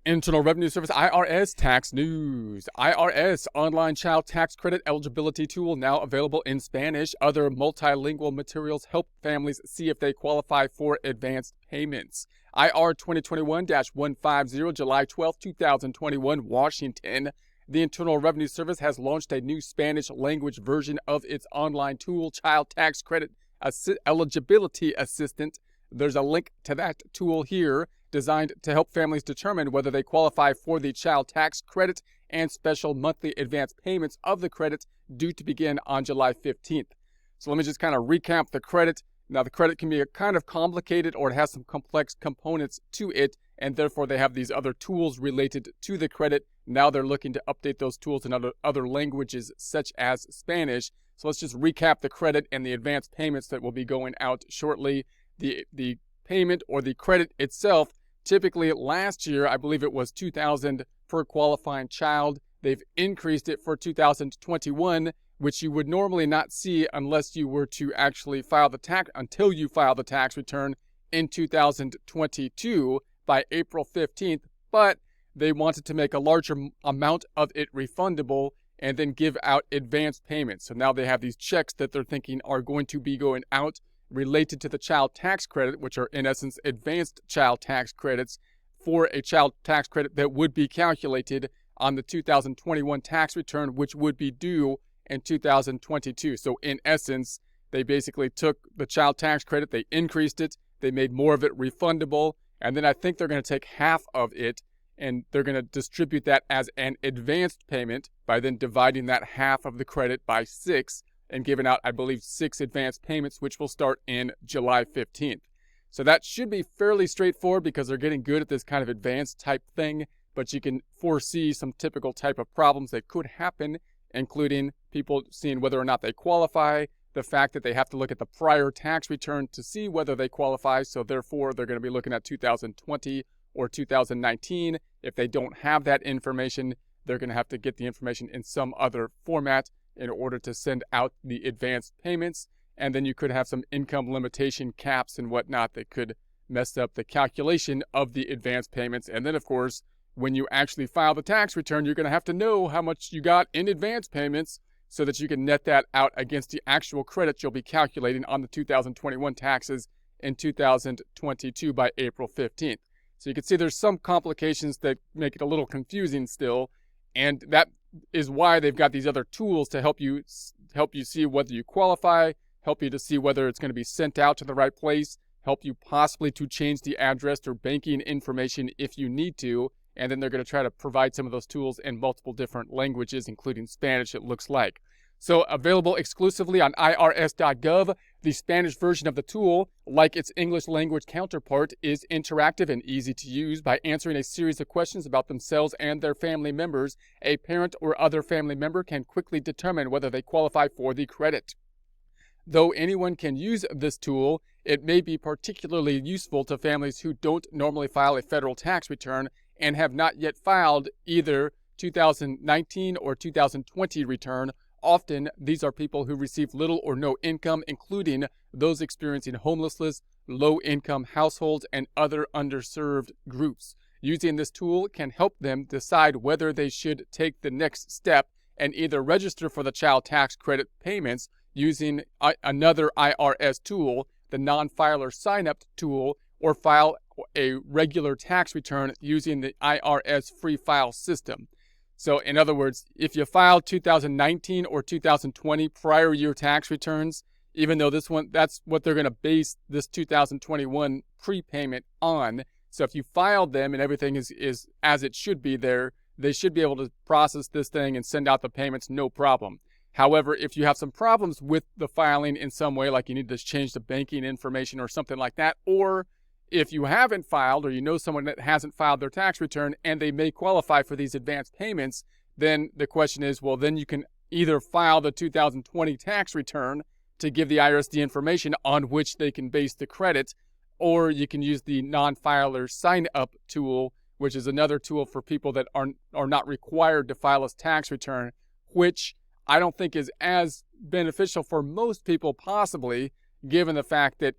Internal Revenue Service IRS Tax News. IRS Online Child Tax Credit Eligibility Tool now available in Spanish. Other multilingual materials help families see if they qualify for advanced payments. IR 2021-150, July 12, 2021, Washington. The Internal Revenue Service has launched a new Spanish language version of its online tool, Child Tax Credit Eligibility Assistant. There's a link to that tool here, designed to help families determine whether they qualify for the child tax credit and special monthly advance payments of the credit due to begin on July 15th. So let me just kind of recap the credit. Now, the credit can be kind of complicated, or it has some complex components to it, and therefore they have these other tools related to the credit. Now they're looking to update those tools in other languages, such as Spanish. So let's just recap the credit and the advance payments that will be going out shortly. The payment or the credit itself, typically last year, I believe it was $2,000 per qualifying child. They've increased it for 2021, which you would normally not see unless you were to actually file the tax, until you file the tax return in 2022 by April 15th. But they wanted to make a larger amount of it refundable and then give out advance payments. So now they have these checks that they're thinking are going to be going out related to the child tax credit, which are in essence advanced child tax credits, for a child tax credit that would be calculated on the 2021 tax return, which would be due in 2022. So in essence, they basically took the child tax credit, they increased it, they made more of it refundable, and then I think they're going to take half of it and they're going to distribute that as an advanced payment by then dividing that half of the credit by 6 and giving out, I believe, 6 advance payments, which will start in July 15th. So that should be fairly straightforward because they're getting good at this kind of advanced type thing, but you can foresee some typical type of problems that could happen, including people seeing whether or not they qualify, the fact that they have to look at the prior tax return to see whether they qualify, so therefore they're going to be looking at 2020 or 2019. If they don't have that information, they're going to have to get the information in some other format in order to send out the advanced payments. And then you could have some income limitation caps and whatnot that could mess up the calculation of the advance payments. And then, of course, when you actually file the tax return, you're going to have to know how much you got in advance payments so that you can net that out against the actual credits you'll be calculating on the 2021 taxes in 2022 by April 15th. So you can see there's some complications that make it a little confusing still, and that is why they've got these other tools to help you see whether you qualify, help you to see whether it's going to be sent out to the right place, help you possibly to change the address or banking information if you need to, and then they're going to try to provide some of those tools in multiple different languages, including Spanish, it looks like. So available exclusively on IRS.gov, the Spanish version of the tool, like its English language counterpart, is interactive and easy to use. By answering a series of questions about themselves and their family members, a parent or other family member can quickly determine whether they qualify for the credit. Though anyone can use this tool, it may be particularly useful to families who don't normally file a federal tax return and have not yet filed either 2019 or 2020 return. Often, these are people who receive little or no income, including those experiencing homelessness, low-income households, and other underserved groups. Using this tool can help them decide whether they should take the next step and either register for the child tax credit payments using another IRS tool, the Nonfiler signup tool, or file a regular tax return using the IRS Free File system. So in other words, if you filed 2019 or 2020 prior year tax returns, even though that's what they're going to base this 2021 prepayment on. So if you filed them and everything is as it should be there, they should be able to process this thing and send out the payments, no problem. However, if you have some problems with the filing in some way, like you need to change the banking information or something like that, or if you haven't filed or you know someone that hasn't filed their tax return and they may qualify for these advance payments, then the question is, well, then you can either file the 2020 tax return to give the IRS the information on which they can base the credit, or you can use the non-filer sign-up tool, which is another tool for people that are not required to file a tax return, which I don't think is as beneficial for most people possibly, given the fact that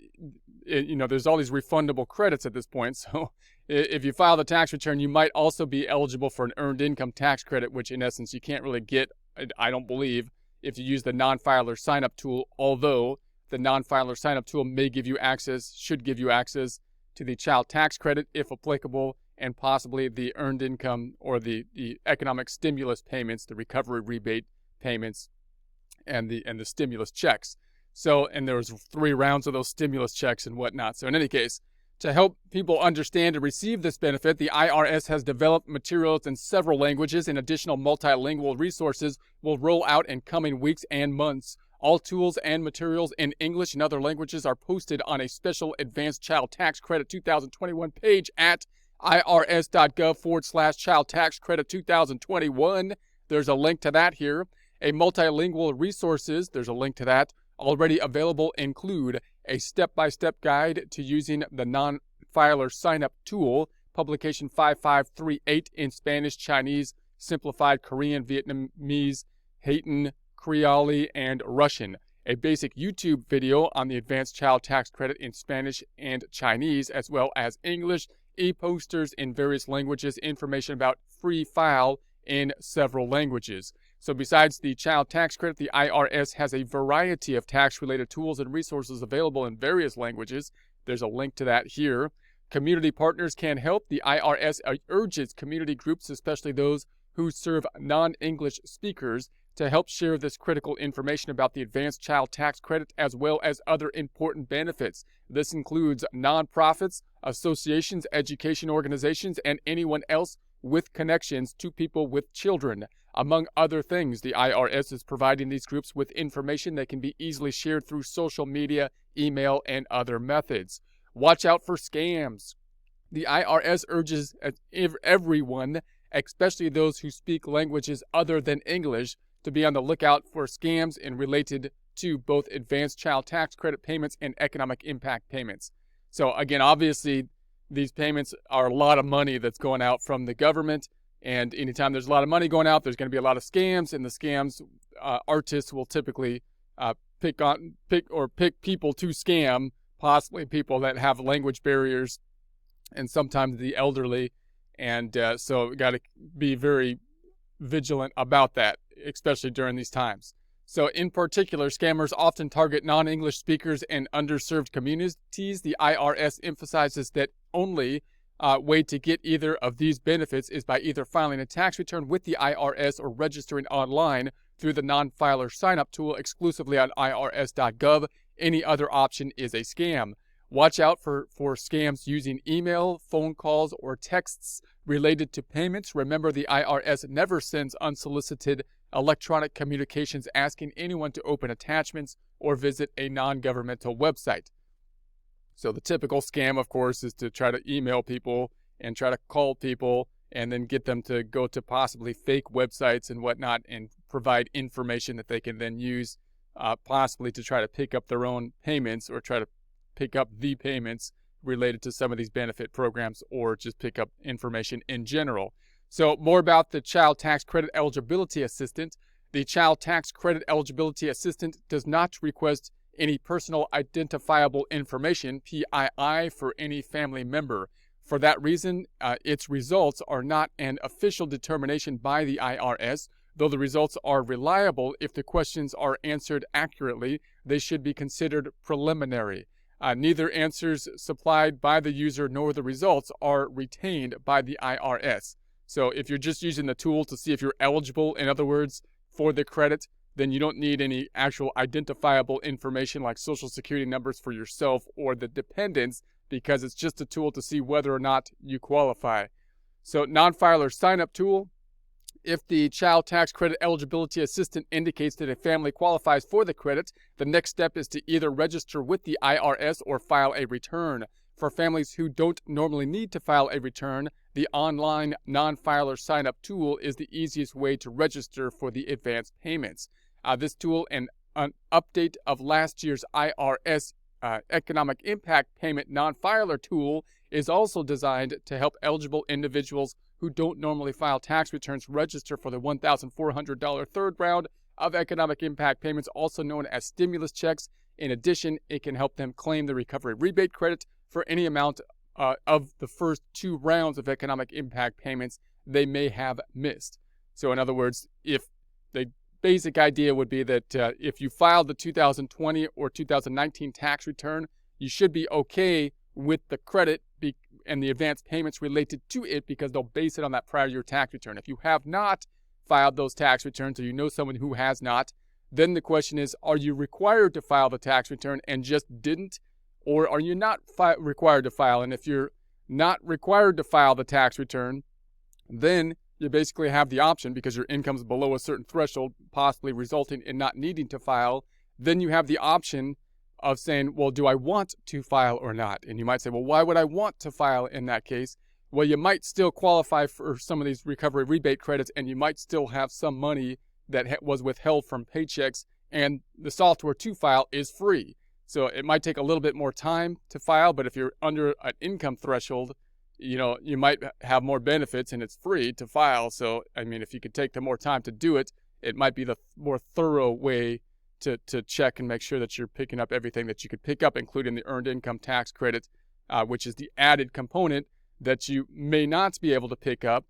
there's all these refundable credits at this point. So if you file the tax return, you might also be eligible for an earned income tax credit, which in essence you can't really get, I don't believe, if you use the Nonfiler sign-up tool, although the Nonfiler sign-up tool may give you access, should give you access to the child tax credit if applicable, and possibly the earned income or the economic stimulus payments, the recovery rebate payments, and the stimulus checks. So, and there was 3 rounds of those stimulus checks and whatnot. So in any case, to help people understand and receive this benefit, the IRS has developed materials in several languages, and additional multilingual resources will roll out in coming weeks and months. All tools and materials in English and other languages are posted on a special Advanced Child Tax Credit 2021 page at IRS.gov/Child Tax Credit 2021. There's a link to that here. A multilingual resources, there's a link to that, already available include a step-by-step guide to using the Nonfiler sign-up tool, publication 5538 in Spanish, Chinese, simplified Korean, Vietnamese, Haitian, Creole, and Russian. A basic YouTube video on the Advanced Child Tax Credit in Spanish and Chinese, as well as English, e-posters in various languages, information about Free File in several languages. So besides the child tax credit, the IRS has a variety of tax-related tools and resources available in various languages. There's a link to that here. Community partners can help. The IRS urges community groups, especially those who serve non-English speakers, to help share this critical information about the Advanced Child Tax Credit as well as other important benefits. This includes nonprofits, associations, education organizations, and anyone else with connections to people with children. Among other things, the IRS is providing these groups with information that can be easily shared through social media, email, and other methods. Watch out for scams. The IRS urges everyone, especially those who speak languages other than English, to be on the lookout for scams and related to both advanced child tax credit payments and economic impact payments. So again, obviously, these payments are a lot of money that's going out from the government. And anytime there's a lot of money going out, there's going to be a lot of scams, and the scams artists will typically pick people to scam, possibly people that have language barriers, and sometimes the elderly. And so we got to be very vigilant about that, especially during these times. So in particular, scammers often target non-English speakers and underserved communities. The IRS emphasizes that only way to get either of these benefits is by either filing a tax return with the IRS or registering online through the Nonfiler sign-up tool exclusively on IRS.gov. Any other option is a scam. Watch out for scams using email, phone calls, or texts related to payments. Remember, the IRS never sends unsolicited electronic communications asking anyone to open attachments or visit a non-governmental website. So the typical scam, of course, is to try to email people and try to call people and then get them to go to possibly fake websites and whatnot and provide information that they can then use possibly to try to pick up their own payments or try to pick up the payments related to some of these benefit programs or just pick up information in general. So more about the Child Tax Credit Eligibility Assistant. The Child Tax Credit Eligibility Assistant does not request any personal identifiable information, PII, for any family member. For that reason, its results are not an official determination by the IRS. Though the results are reliable, if the questions are answered accurately, they should be considered preliminary. Neither answers supplied by the user nor the results are retained by the IRS. So if you're just using the tool to see if you're eligible, in other words, for the credit, then you don't need any actual identifiable information like social security numbers for yourself or the dependents, because it's just a tool to see whether or not you qualify. So Nonfiler sign-up tool. If the Child Tax Credit Eligibility Assistant indicates that a family qualifies for the credit, the next step is to either register with the IRS or file a return. For families who don't normally need to file a return, the online Nonfiler sign-up tool is the easiest way to register for the advance payments. This tool and an update of last year's IRS Economic Impact Payment Nonfiler tool is also designed to help eligible individuals who don't normally file tax returns register for the $1,400 third round of economic impact payments, also known as stimulus checks. In addition, it can help them claim the recovery rebate credit for any amount of the first 2 rounds of economic impact payments they may have missed. So in other words, if the basic idea would be that if you filed the 2020 or 2019 tax return, you should be okay with the credit and the advance payments related to it because they'll base it on that prior year tax return. If you have not filed those tax returns or you know someone who has not, then the question is, are you required to file the tax return and just didn't? Or are you not required to file? And if you're not required to file the tax return, then you basically have the option, because your income's below a certain threshold, possibly resulting in not needing to file, then you have the option of saying, well, do I want to file or not? And you might say, well, why would I want to file in that case? Well, you might still qualify for some of these recovery rebate credits, and you might still have some money that was withheld from paychecks, and the software to file is free. So it might take a little bit more time to file, but if you're under an income threshold, you might have more benefits and it's free to file. So, I mean, if you could take the more time to do it, it might be the more thorough way to check and make sure that you're picking up everything that you could pick up, including the earned income tax credit, which is the added component that you may not be able to pick up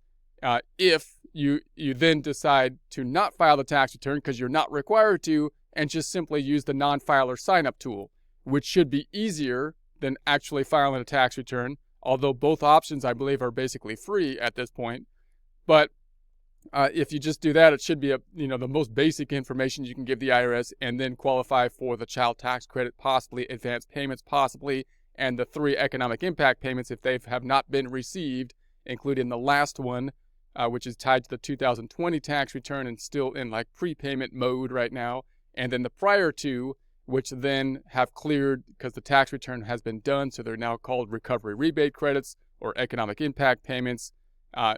if you then decide to not file the tax return because you're not required to, and just simply use the Nonfiler sign-up tool, which should be easier than actually filing a tax return, although both options, I believe, are basically free at this point. But if you just do that, it should be the most basic information you can give the IRS, and then qualify for the child tax credit, possibly advance payments, possibly, and the 3 economic impact payments if they have not been received, including the last one, which is tied to the 2020 tax return and still in like prepayment mode right now, and then the prior 2, which then have cleared because the tax return has been done, so they're now called recovery rebate credits or economic impact payments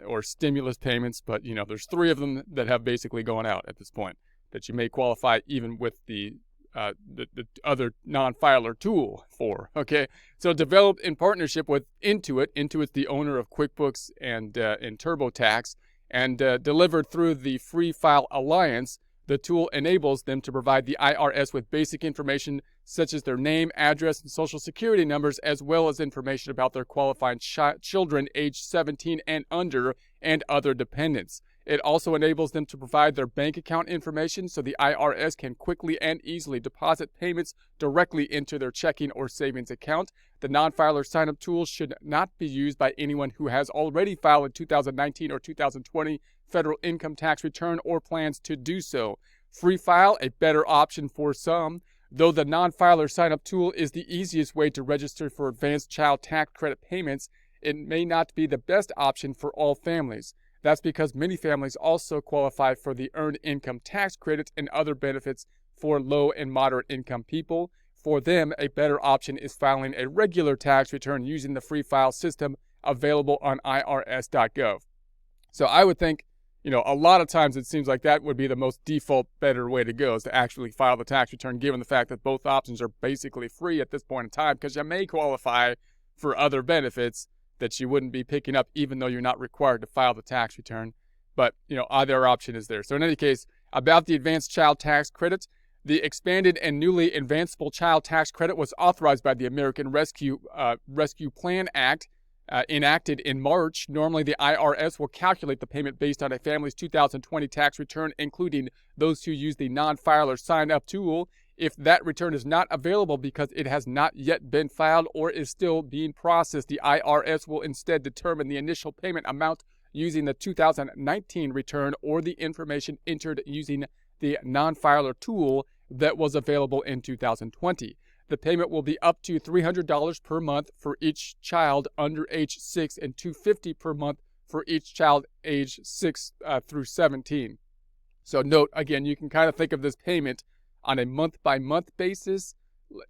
or stimulus payments. But there's 3 of them that have basically gone out at this point that you may qualify even with the other non-filer tool for. Okay, so developed in partnership with Intuit. Intuit's the owner of QuickBooks and TurboTax, and delivered through the Free File Alliance. The tool enables them to provide the IRS with basic information such as their name, address, and social security numbers, as well as information about their qualifying children aged 17 and under and other dependents. It also enables them to provide their bank account information so the IRS can quickly and easily deposit payments directly into their checking or savings account. The non-filer sign-up tool should not be used by anyone who has already filed a 2019 or 2020 federal income tax return or plans to do so. Free File, a better option for some. Though the non-filer sign-up tool is the easiest way to register for advanced child tax credit payments, it may not be the best option for all families. That's because many families also qualify for the earned income tax credit and other benefits for low and moderate income people. For them, a better option is filing a regular tax return using the Free File system available on IRS.gov. So I would think, a lot of times it seems like that would be the most default, better way to go, is to actually file the tax return, given the fact that both options are basically free at this point in time, because you may qualify for other benefits that you wouldn't be picking up even though you're not required to file the tax return. But, either option is there. So in any case, about the advanced child tax credit, the expanded and newly advanceable child tax credit was authorized by the American Rescue Plan Act, enacted in March. Normally, the IRS will calculate the payment based on a family's 2020 tax return, including those who use the non-filer sign-up tool. If that return is not available because it has not yet been filed or is still being processed, the IRS will instead determine the initial payment amount using the 2019 return or the information entered using the non-filer tool that was available in 2020. The payment will be up to $300 per month for each child under age 6 and $250 per month for each child age 6 through 17. So note, again, you can kind of think of this payment on a month-by-month basis,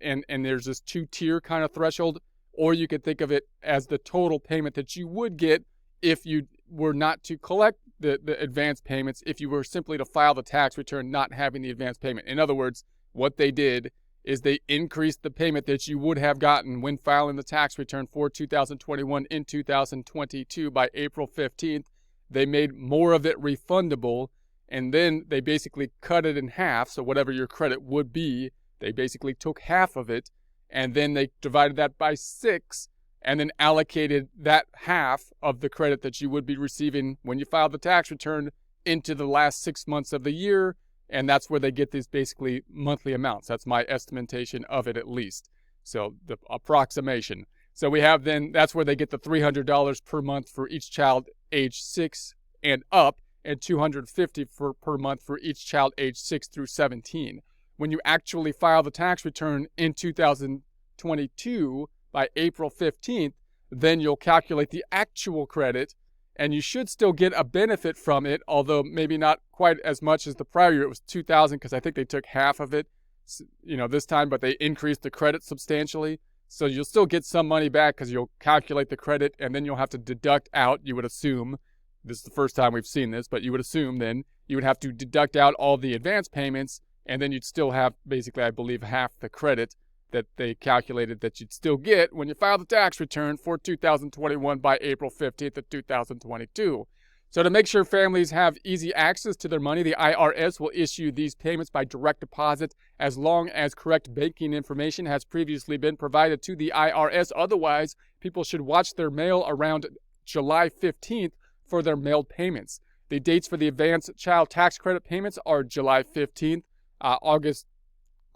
and there's this 2-tier kind of threshold, or you could think of it as the total payment that you would get if you were not to collect the advance payments, if you were simply to file the tax return not having the advance payment. In other words, what they did is they increased the payment that you would have gotten when filing the tax return for 2021 in 2022 by April 15th. They made more of it refundable, and then they basically cut it in half. So whatever your credit would be, they basically took half of it, and then they divided that by 6, and then allocated that half of the credit that you would be receiving when you file the tax return into the last 6 months of the year. And that's where they get these basically monthly amounts. That's my estimation of it, at least. So the approximation. So we have then, that's where they get the $300 per month for each child age 6 and up, and $250 per month for each child age 6 through 17. When you actually file the tax return in 2022 by April 15th, then you'll calculate the actual credit, and you should still get a benefit from it, although maybe not quite as much as the prior year. It was $2,000 because I think they took half of it, this time, but they increased the credit substantially. So you'll still get some money back because you'll calculate the credit, and then you'll have to deduct out, you would assume, this is the first time we've seen this, but you would assume then you would have to deduct out all the advance payments, and then you'd still have basically, I believe, half the credit that they calculated that you'd still get when you file the tax return for 2021 by April 15th of 2022. So to make sure families have easy access to their money, the IRS will issue these payments by direct deposit as long as correct banking information has previously been provided to the IRS. Otherwise, people should watch their mail around July 15th for their mailed payments. The dates for the advanced child tax credit payments are July 15th, August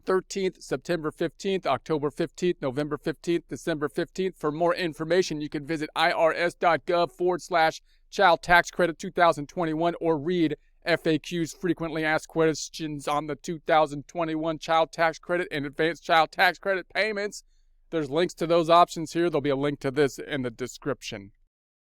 13th, September 15th, October 15th, November 15th, December 15th. For more information, you can visit IRS.gov/Child Tax Credit 2021 or read FAQs, frequently asked questions on the 2021 Child Tax Credit and Advanced Child Tax Credit payments. There's links to those options here. There'll be a link to this in the description.